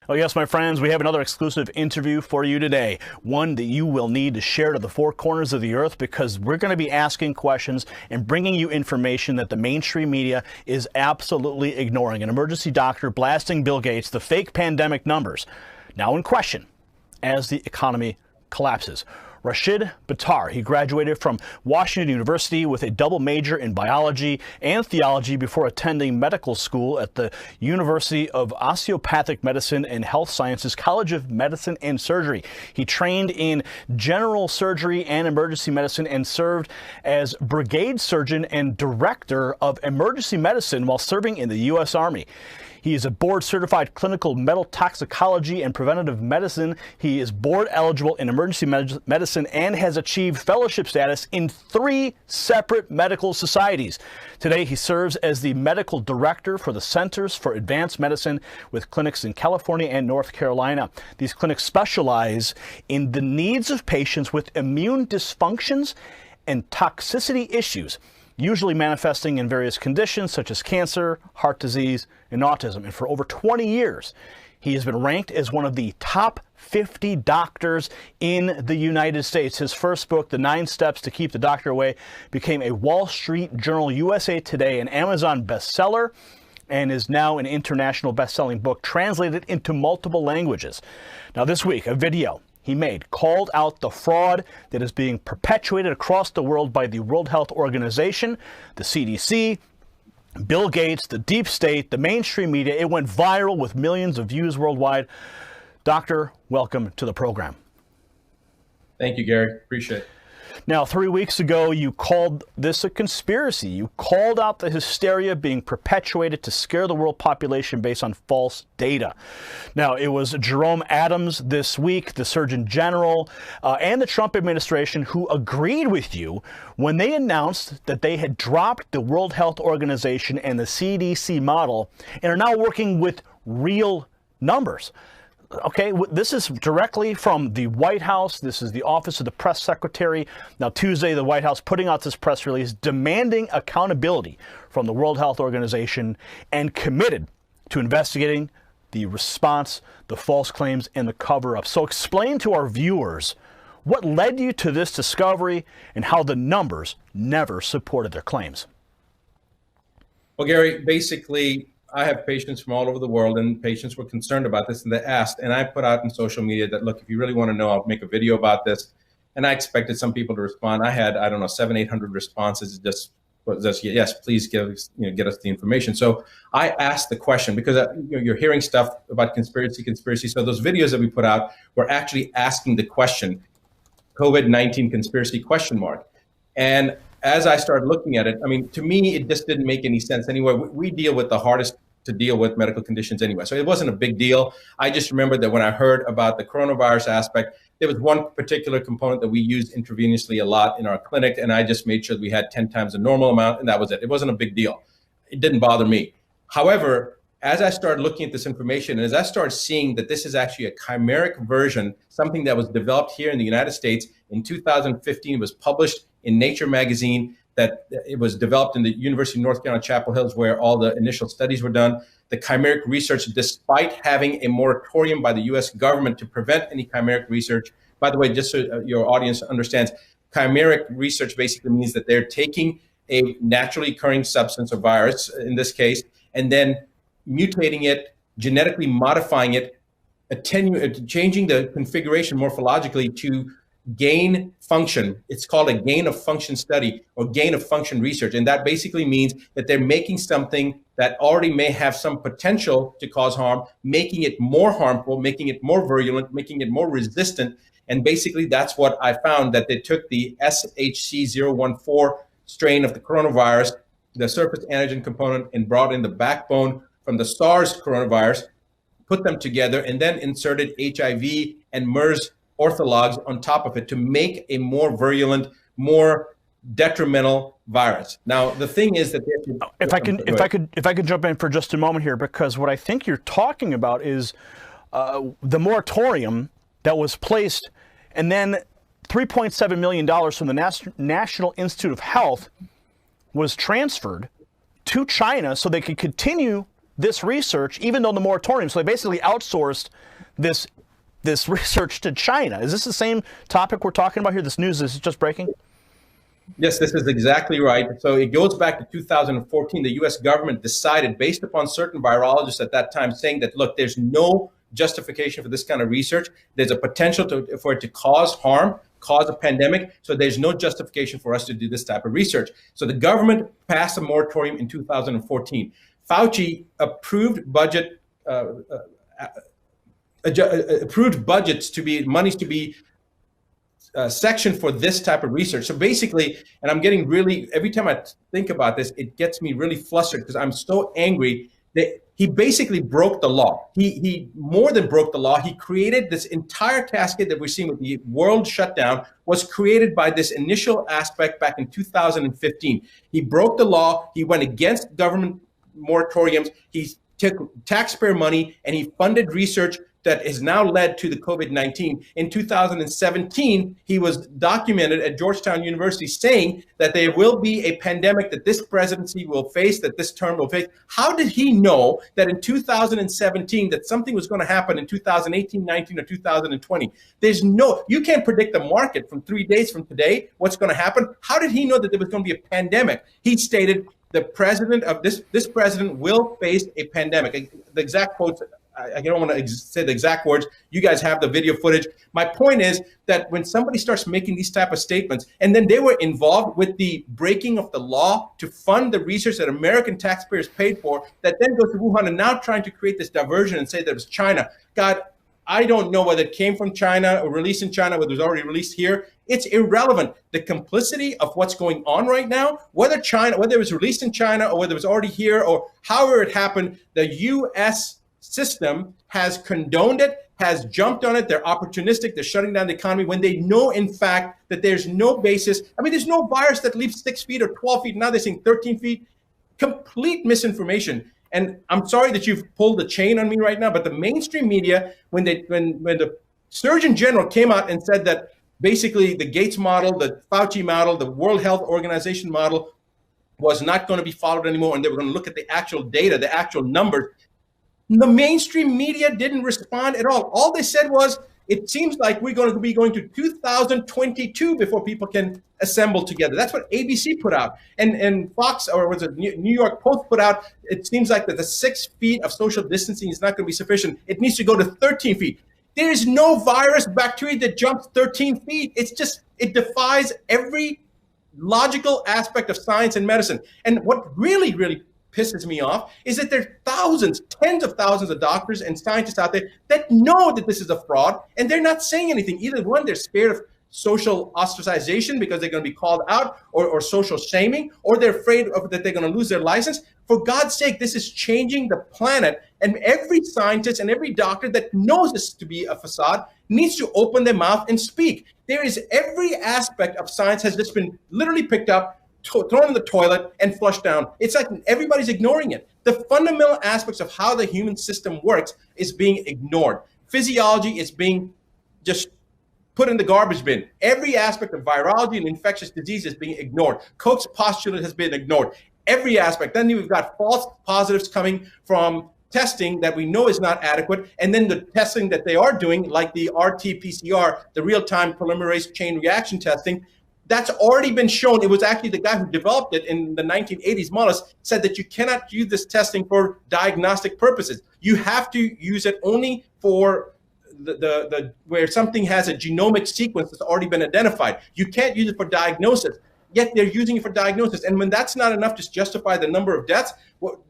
Oh yes, my friends, we have another exclusive interview for you today. One that you will need to share to the four corners of the earth, because we're going to be asking questions and bringing you information that the mainstream media is absolutely ignoring. An emergency doctor blasting Bill Gates, the fake pandemic numbers, now in question as the economy collapses. Rashid Buttar, he graduated from Washington University with a double major in biology and theology before attending medical school at the University of Osteopathic Medicine and Health Sciences College of Medicine and Surgery. He trained in general surgery and emergency medicine and served as brigade surgeon and director of emergency medicine while serving in the U.S. Army. He is a board-certified clinical metal toxicology and preventative medicine. He is board eligible in emergency medicine and has achieved fellowship status in 3 separate medical societies. Today, he serves as the medical director for the Centers for Advanced Medicine with clinics in California and North Carolina. These clinics specialize in the needs of patients with immune dysfunctions and toxicity issues, usually manifesting in various conditions such as cancer, heart disease, and autism. And for over 20 years, he has been ranked as one of the top 50 doctors in the United States. His first book, The 9 Steps to Keep the Doctor Away, became a Wall Street Journal, USA Today, and Amazon bestseller, and is now an international best-selling book translated into multiple languages. Now this week, a video he made called out the fraud that is being perpetuated across the world by the World Health Organization, the CDC, Bill Gates, the deep state, the mainstream media. It went viral with millions of views worldwide. Doctor, welcome to the program. Thank you, Gary. Appreciate it. Now, 3 weeks ago, you called this a conspiracy. You called out the hysteria being perpetuated to scare the world population based on false data. Now, it was Jerome Adams this week, the Surgeon General, and the Trump administration who agreed with you when they announced that they had dropped the World Health Organization and the CDC model and are now working with real numbers. Okay, this is directly from the White House. This is the Office of the Press Secretary. Now, Tuesday, the White House putting out this press release demanding accountability from the World Health Organization and committed to investigating the response, the false claims, and the cover-up. So explain to our viewers what led you to this discovery and how the numbers never supported their claims. Well, Gary, basically, I have patients from all over the world, and patients were concerned about this, and they asked, and I put out in social media that, look, if you really want to know, I'll make a video about this. And I expected some people to respond. I had, I don't know, 700-800 responses. Just yes, please get us the information. So I asked the question because you're hearing stuff about conspiracy. So those videos that we put out were actually asking the question, COVID-19 conspiracy ? And as I started looking at it, I mean, to me, it just didn't make any sense anyway. We deal with the hardest to deal with medical conditions anyway. So it wasn't a big deal. I just remember that when I heard about the coronavirus aspect, there was one particular component that we used intravenously a lot in our clinic, and I just made sure we had 10 times the normal amount, and that was it. It wasn't a big deal. It didn't bother me. However, as I started looking at this information, and as I started seeing that this is actually a chimeric version, something that was developed here in the United States in 2015, it was published in Nature magazine, that it was developed in the University of North Carolina, Chapel Hill, where all the initial studies were done. The chimeric research, despite having a moratorium by the US government to prevent any chimeric research, by the way, just so your audience understands, chimeric research basically means that they're taking a naturally occurring substance or virus, in this case, and then mutating it, genetically modifying it, changing the configuration morphologically to gain function. It's called a gain of function study or gain of function research. And that basically means that they're making something that already may have some potential to cause harm, making it more harmful, making it more virulent, making it more resistant. And basically that's what I found, that they took the SHC014 strain of the coronavirus, the surface antigen component, and brought in the backbone from the SARS coronavirus, put them together, and then inserted HIV and MERS orthologs on top of it to make a more virulent, more detrimental virus. Now, the thing is that if I could jump in for just a moment here, because what I think you're talking about is the moratorium that was placed, and then $3.7 million from the National Institute of Health was transferred to China so they could continue this research, even though the moratorium, so they basically outsourced this research to China. Is this the same topic we're talking about here? This news is just breaking? Yes, this is exactly right. So it goes back to 2014. The U.S. government decided, based upon certain virologists at that time, saying that, look, there's no justification for this kind of research. There's a potential for it to cause harm, cause a pandemic. So there's no justification for us to do this type of research. So the government passed a moratorium in 2014. Fauci approved approved budgets to be monies to be section for this type of research. So basically, and I'm getting really, every time I think about this, it gets me really flustered because I'm so angry that he basically broke the law. He more than broke the law. He created this entire cascade that we're seeing with the world shutdown was created by this initial aspect back in 2015. He broke the law. He went against government moratoriums. He took taxpayer money and he funded research that has now led to the COVID-19. In 2017, he was documented at Georgetown University saying that there will be a pandemic that this presidency will face, that this term will face. How did he know that in 2017 that something was going to happen in 2018, 19, or 2020? You can't predict the market from 3 days from today, what's going to happen. How did he know that there was going to be a pandemic? He stated the president of this president will face a pandemic. The exact quotes, I don't want to say the exact words. You guys have the video footage. My point is that when somebody starts making these type of statements, and then they were involved with the breaking of the law to fund the research that American taxpayers paid for, that then goes to Wuhan and now trying to create this diversion and say that it was China. God, I don't know whether it came from China or released in China, whether it was already released here. It's irrelevant. The complicity of what's going on right now, whether it was released in China or whether it was already here or however it happened, the U.S. system has condoned it, has jumped on it. They're opportunistic. They're shutting down the economy when they know, in fact, that there's no basis. I mean, there's no virus that leaves 6 feet or 12 feet. Now they're saying 13 feet. Complete misinformation. And I'm sorry that you've pulled the chain on me right now, but the mainstream media, when the Surgeon General came out and said that basically the Gates model, the Fauci model, the World Health Organization model was not going to be followed anymore, and they were going to look at the actual data, the actual numbers, the mainstream media didn't respond at all. All they said was, it seems like we're going to be going to 2022 before people can assemble together. That's what ABC put out. And Fox, or was it New York Post put out, it seems like that the 6 feet of social distancing is not going to be sufficient. It needs to go to 13 feet. There is no virus, bacteria that jumps 13 feet. It defies every logical aspect of science and medicine. And what really, really pisses me off is that there are thousands, tens of thousands of doctors and scientists out there that know that this is a fraud, and they're not saying anything. Either one, they're scared of social ostracization because they're going to be called out, or social shaming, or they're afraid of that they're going to lose their license. For God's sake, this is changing the planet, and every scientist and every doctor that knows this to be a facade needs to open their mouth and speak. There is every aspect of science has just been literally picked up, thrown in the toilet and flushed down. It's like everybody's ignoring it. The fundamental aspects of how the human system works is being ignored. Physiology is being just put in the garbage bin. Every aspect of virology and infectious disease is being ignored. Koch's postulate has been ignored. Every aspect. Then we've got false positives coming from testing that we know is not adequate, and then the testing that they are doing, like the RT-PCR, the real-time polymerase chain reaction testing, that's already been shown. It was actually the guy who developed it in the 1980s, Mullis, said that you cannot use this testing for diagnostic purposes. You have to use it only for the where something has a genomic sequence that's already been identified. You can't use it for diagnosis. Yet they're using it for diagnosis. And when that's not enough to justify the number of deaths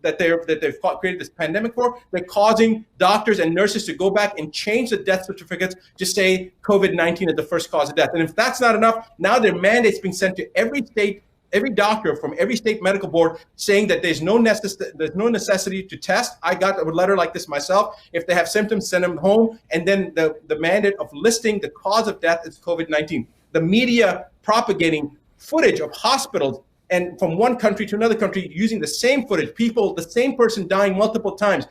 that they've created this pandemic for, they're causing doctors and nurses to go back and change the death certificates to say COVID-19 is the first cause of death. And if that's not enough, now there are mandates being sent to every state, every doctor from every state medical board saying that there's no necessity to test. I got a letter like this myself. If they have symptoms, send them home. And then the mandate of listing the cause of death is COVID-19. The media propagating footage of hospitals and from one country to another country using the same footage, the same person dying multiple times,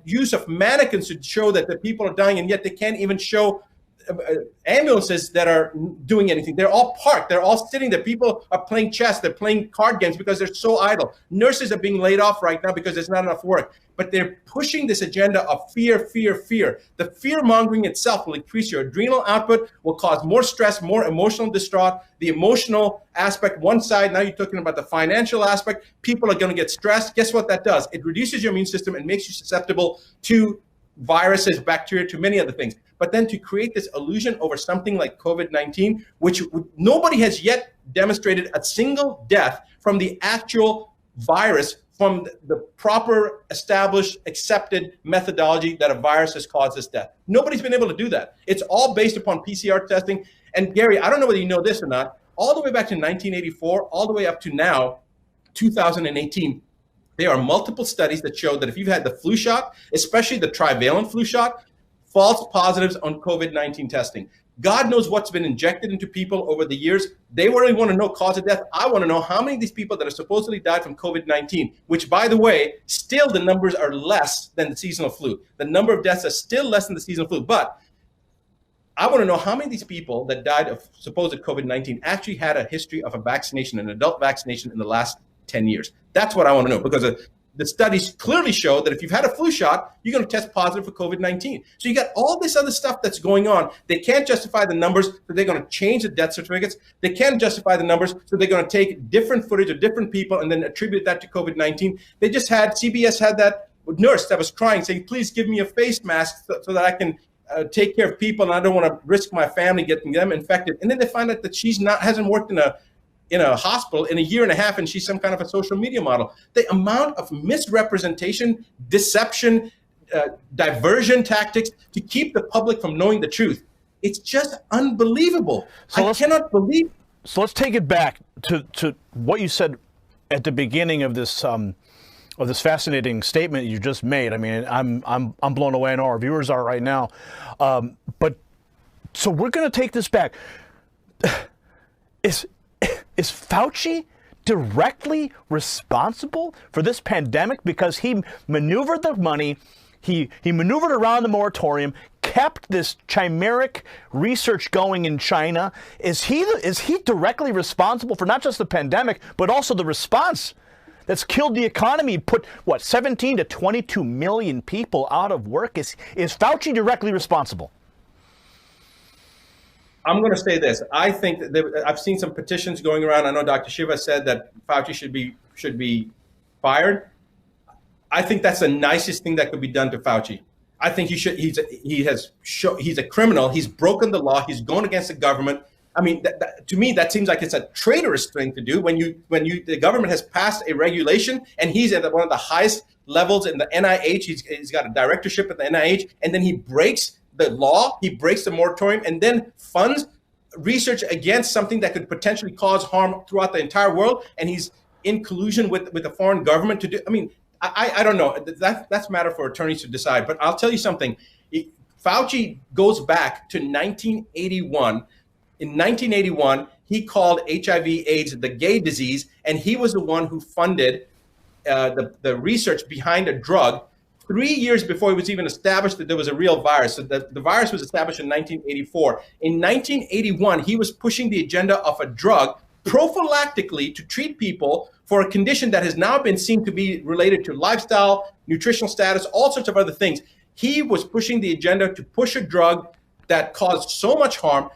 use of mannequins to show that the people are dying, and yet they can't even show ambulances that are doing anything. They're all parked. They're all sitting there. People are playing chess. They're playing card games because they're so idle. Nurses are being laid off right now because there's not enough work. But they're pushing this agenda of fear, fear, fear. The fear mongering itself will increase your adrenal output, will cause more stress, more emotional distraught. The emotional aspect, one side, now you're talking about the financial aspect. People are going to get stressed. Guess what that does? It reduces your immune system and makes you susceptible to viruses, bacteria, to many other things. But then to create this illusion over something like COVID-19, which nobody has yet demonstrated a single death from the actual virus, from the proper, established, accepted methodology that a virus has caused this death. Nobody's been able to do that. It's all based upon PCR testing. And Gary, I don't know whether you know this or not, all the way back to 1984, all the way up to now, 2018, there are multiple studies that show that if you've had the flu shot, especially the trivalent flu shot, false positives on COVID-19 testing. God knows what's been injected into people over the years. They really want to know cause of death. I want to know how many of these people that are supposedly died from COVID-19, which, by the way, still the numbers are less than the seasonal flu. The number of deaths are still less than the seasonal flu. But I want to know how many of these people that died of supposed COVID-19 actually had a history of a vaccination, an adult vaccination in the last 10 years. That's what I want to know, because the studies clearly show that if you've had a flu shot, you're going to test positive for COVID-19. So you got all this other stuff that's going on. They can't justify the numbers, so they're going to change the death certificates. They can't justify the numbers, so they're going to take different footage of different people and then attribute that to COVID-19. They just had, CBS had that nurse that was crying, saying, please give me a face mask so that I can take care of people, and I don't want to risk my family getting them infected. And then they find out that hasn't worked in a hospital in a year and a half, and she's some kind of a social media model. The amount of misrepresentation, deception, diversion tactics to keep the public from knowing the truth, it's just unbelievable. So I cannot believe. So let's take it back to what you said at the beginning of this fascinating statement you just made. I mean, I'm blown away, and all our viewers are right now. But so we're going to take this back. Is Fauci directly responsible for this pandemic because he maneuvered the money, he maneuvered around the moratorium, kept this chimeric research going in China? Is he directly responsible for not just the pandemic, but also the response that's killed the economy, put, what, 17 to 22 million people out of work? Is Fauci directly responsible? I'm going to say this. I think that I've seen some petitions going around. I know Dr. Shiva said that Fauci should be fired. I think that's the nicest thing that could be done to Fauci. I think he's a criminal. He's broken the law. He's going against the government. I mean, to me, that seems like it's a traitorous thing to do when the government has passed a regulation and he's at one of the highest levels in the NIH. He's got a directorship at the NIH, and then he breaks the law, he breaks the moratorium, and then funds research against something that could potentially cause harm throughout the entire world. And he's in collusion with a foreign government to do. I mean, I don't know. That's a matter for attorneys to decide. But I'll tell you something. Fauci goes back to 1981. In 1981, he called HIV/AIDS the gay disease, and he was the one who funded the research behind a drug 3 years before it was even established that there was a real virus. So the virus was established in 1984. In 1981, he was pushing the agenda of a drug prophylactically to treat people for a condition that has now been seen to be related to lifestyle, nutritional status, all sorts of other things. He was pushing the agenda to push a drug that caused so much harm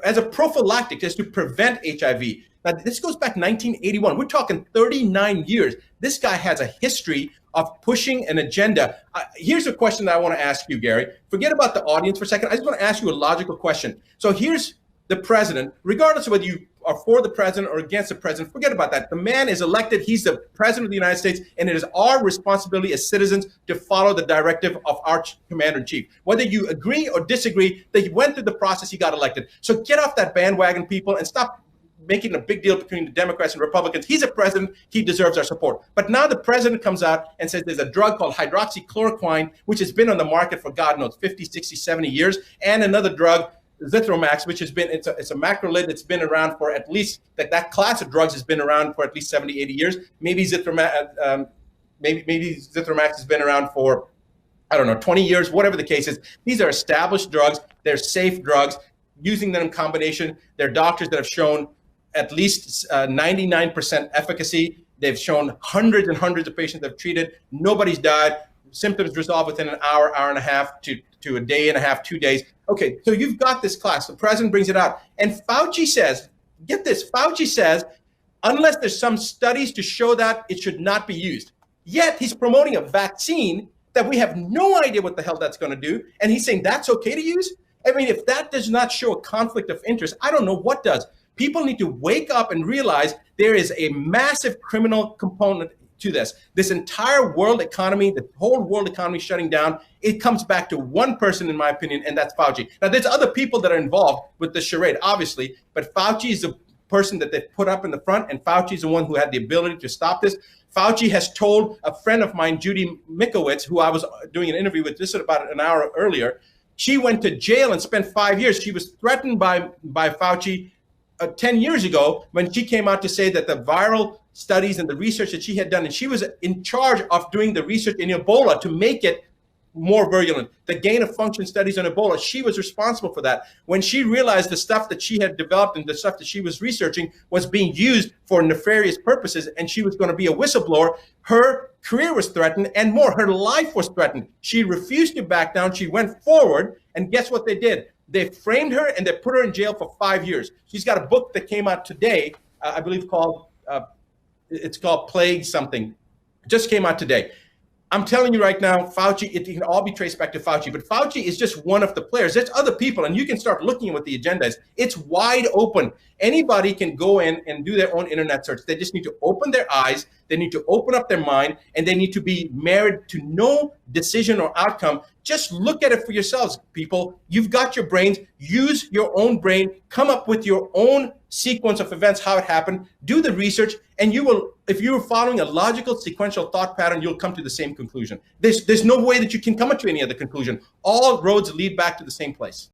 as a prophylactic, just to prevent HIV. Now, this goes back 1981. We're talking 39 years. This guy has a history of pushing an agenda. Here's a question that I want to ask you, Gary. Forget about the audience for a second. I just want to ask you a logical question. So here's the president, regardless of whether you are for the president or against the president, forget about that. The man is elected. He's the president of the United States, and it is our responsibility as citizens to follow the directive of our commander-in-chief. Whether you agree or disagree, that he went through the process, he got elected. So get off that bandwagon, people, and stop making a big deal between the Democrats and Republicans. He's a president. He deserves our support. But now the president comes out and says there's a drug called hydroxychloroquine, which has been on the market for, God knows, 50, 60, 70 years, and another drug, Zithromax, which has been, it's a macrolide that's been around for at least, that class of drugs has been around for at least 70, 80 years. Maybe Zithromax has been around for I don't know, 20 years, whatever the case is. These are established drugs. They're safe drugs. Using them in combination, there are doctors that have shown at least 99% efficacy. They've shown hundreds and hundreds of patients that have treated. Nobody's died. Symptoms resolve within an hour, hour and a half to a day and a half, 2 days. Okay, so you've got this class. The president brings it out. And Fauci says, get this, Fauci says, unless there's some studies to show that, it should not be used. Yet he's promoting a vaccine that we have no idea what the hell that's going to do. And he's saying that's okay to use? I mean, if that does not show a conflict of interest, I don't know what does. People need to wake up and realize there is a massive criminal component to this. This entire world economy, the whole world economy shutting down, it comes back to one person, in my opinion, and that's Fauci. Now, there's other people that are involved with the charade, obviously, but Fauci is the person that they put up in the front, and Fauci is the one who had the ability to stop this. Fauci has told a friend of mine, Judy Mikovits, who I was doing an interview with just about an hour earlier, she went to jail and spent 5 years. She was threatened by Fauci 10 years ago when she came out to say that the viral studies and the research that she had done, and she was in charge of doing the research in Ebola to make it more virulent. The gain of function studies on Ebola, she was responsible for that. When she realized the stuff that she had developed and the stuff that she was researching was being used for nefarious purposes, and she was going to be a whistleblower, her career was threatened and more, her life was threatened. She refused to back down. She went forward, and guess what they did? They framed her and they put her in jail for 5 years. She's got a book that came out today, I believe it's called Plague something. It just came out today. I'm telling you right now, Fauci, it can all be traced back to Fauci, but Fauci is just one of the players. There's other people, and you can start looking at what the agenda is. It's wide open. Anybody can go in and do their own internet search. They just need to open their eyes, they need to open up their mind, and they need to be married to no decision or outcome. Just look at it for yourselves, people. You've got your brains. Use your own brain. Come up with your own sequence of events, how it happened. Do the research, and you will, if you're following a logical, sequential thought pattern, you'll come to the same conclusion. There's no way that you can come up to any other conclusion. All roads lead back to the same place.